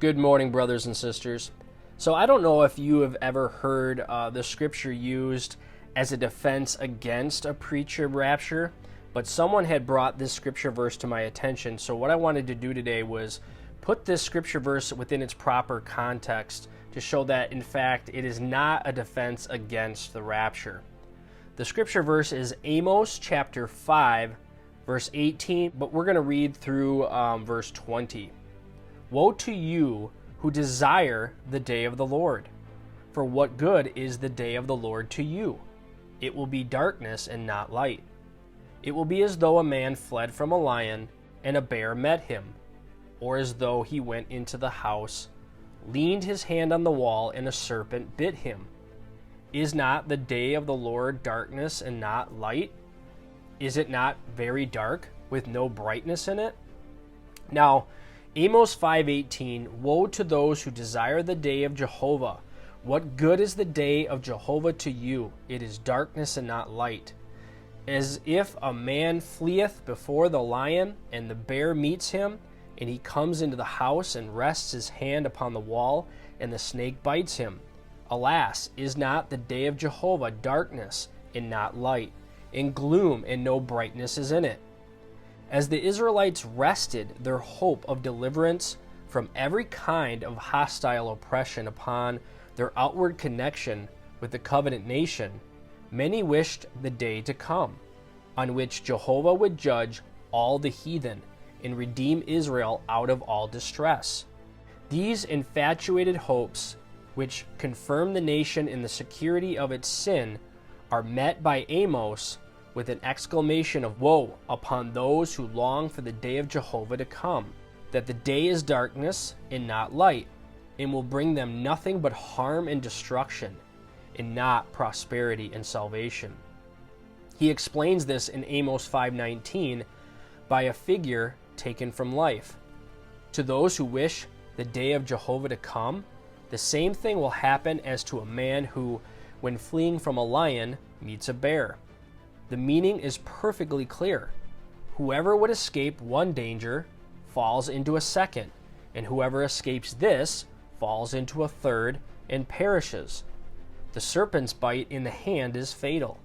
Good morning, brothers and sisters. So I don't know if you have ever heard the scripture used as a defense against a preacher rapture, but someone had brought this scripture verse to my attention. So what I wanted to do today was put this scripture verse within its proper context to show that, in fact, it is not a defense against the rapture. The scripture verse is Amos chapter 5, verse 18, but we're going to read through verse 20. Woe to you who desire the day of the Lord, for what good is the day of the Lord to you? It will be darkness and not light. It will be as though a man fled from a lion and a bear met him, or as though he went into the house, leaned his hand on the wall, and a serpent bit him. Is not the day of the Lord darkness and not light? Is it not very dark, with no brightness in it? Now, Amos 5:18, Woe to those who desire the day of Jehovah. What good is the day of Jehovah to you? It is darkness and not light. As if a man fleeth before the lion, and the bear meets him, and he comes into the house and rests his hand upon the wall, and the snake bites him. Alas, is not the day of Jehovah darkness and not light, and gloom and no brightness is in it? As the Israelites rested their hope of deliverance from every kind of hostile oppression upon their outward connection with the covenant nation, many wished the day to come, on which Jehovah would judge all the heathen and redeem Israel out of all distress. These infatuated hopes, which confirm the nation in the security of its sin, are met by Amos with an exclamation of woe upon those who long for the day of Jehovah to come, that the day is darkness and not light, and will bring them nothing but harm and destruction, and not prosperity and salvation. He explains this in Amos 5:19 by a figure taken from life. To those who wish the day of Jehovah to come, the same thing will happen as to a man who, when fleeing from a lion, meets a bear. The meaning is perfectly clear. Whoever would escape one danger falls into a second, and whoever escapes this falls into a third and perishes. The serpent's bite in the hand is fatal.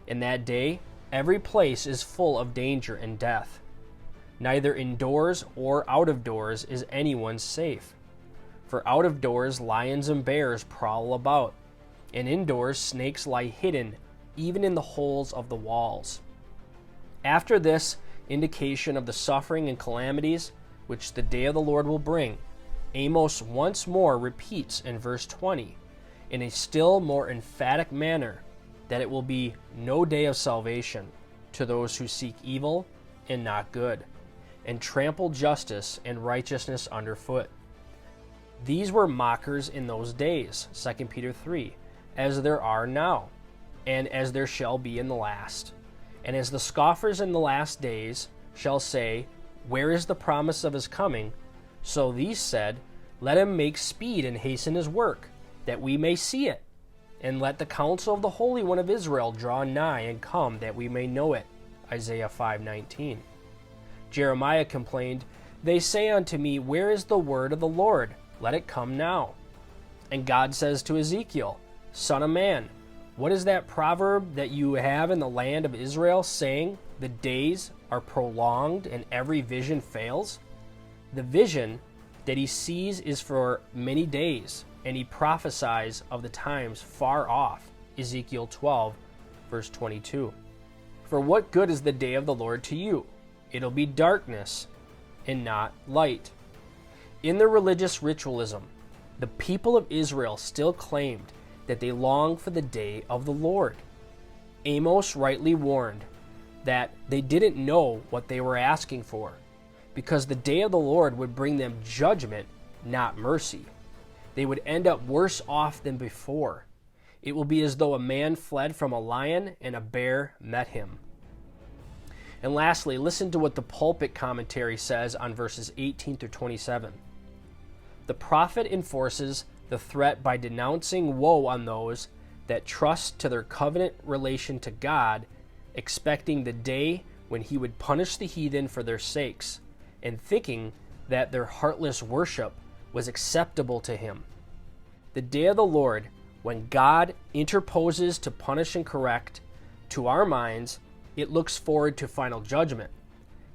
In that day, every place is full of danger and death. Neither indoors or out of doors is anyone safe. For out of doors lions and bears prowl about, and indoors snakes lie hidden even in the holes of the walls. After this indication of the suffering and calamities which the day of the Lord will bring, Amos once more repeats in verse 20, in a still more emphatic manner, that it will be no day of salvation to those who seek evil and not good, and trample justice and righteousness underfoot. These were mockers in those days, 2 Peter 3, as there are now, and as there shall be in the last. And as the scoffers in the last days shall say, Where is the promise of his coming? So these said, Let him make speed and hasten his work, that we may see it. And let the counsel of the Holy One of Israel draw nigh and come, that we may know it. Isaiah 5:19. Jeremiah complained, They say unto me, Where is the word of the Lord? Let it come now. And God says to Ezekiel, Son of man, what is that proverb that you have in the land of Israel, saying, The days are prolonged and every vision fails? The vision that he sees is for many days, and he prophesies of the times far off. Ezekiel 12, verse 22. For what good is the day of the Lord to you? It'll be darkness and not light. In their religious ritualism, the people of Israel still claimed that they longed for the day of the Lord. Amos rightly warned that they didn't know what they were asking for, because the day of the Lord would bring them judgment, not mercy. They would end up worse off than before. It will be as though a man fled from a lion and a bear met him. And lastly, listen to what the pulpit commentary says on verses 18 through 27. The prophet enforces the threat by denouncing woe on those that trust to their covenant relation to God, expecting the day when he would punish the heathen for their sakes, and thinking that their heartless worship was acceptable to him. The day of the Lord, when God interposes to punish and correct, to our minds, it looks forward to final judgment.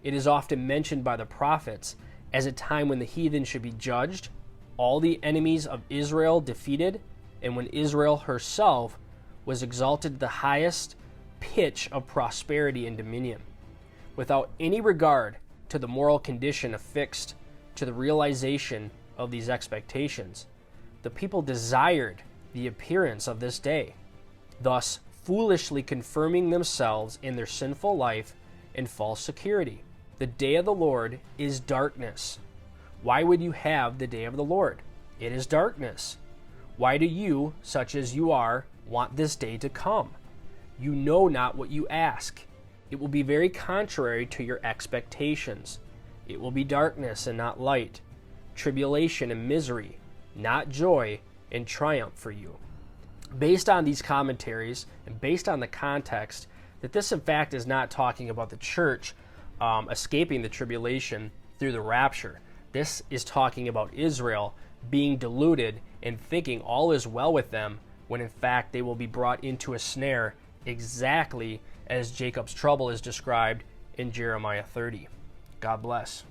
It is often mentioned by the prophets as a time when the heathen should be judged, all the enemies of Israel defeated, and when Israel herself was exalted to the highest pitch of prosperity and dominion, without any regard to the moral condition affixed to the realization of these expectations. The people desired the appearance of this day, thus foolishly confirming themselves in their sinful life and false security. The day of the Lord is darkness. Why would you have the day of the Lord? It is darkness. Why do you, such as you are, want this day to come? You know not what you ask. It will be very contrary to your expectations. It will be darkness and not light, tribulation and misery, not joy and triumph for you. Based on these commentaries and based on the context, that this in fact is not talking about the church escaping the tribulation through the rapture. This is talking about Israel being deluded and thinking all is well with them, when in fact they will be brought into a snare, exactly as Jacob's trouble is described in Jeremiah 30. God bless.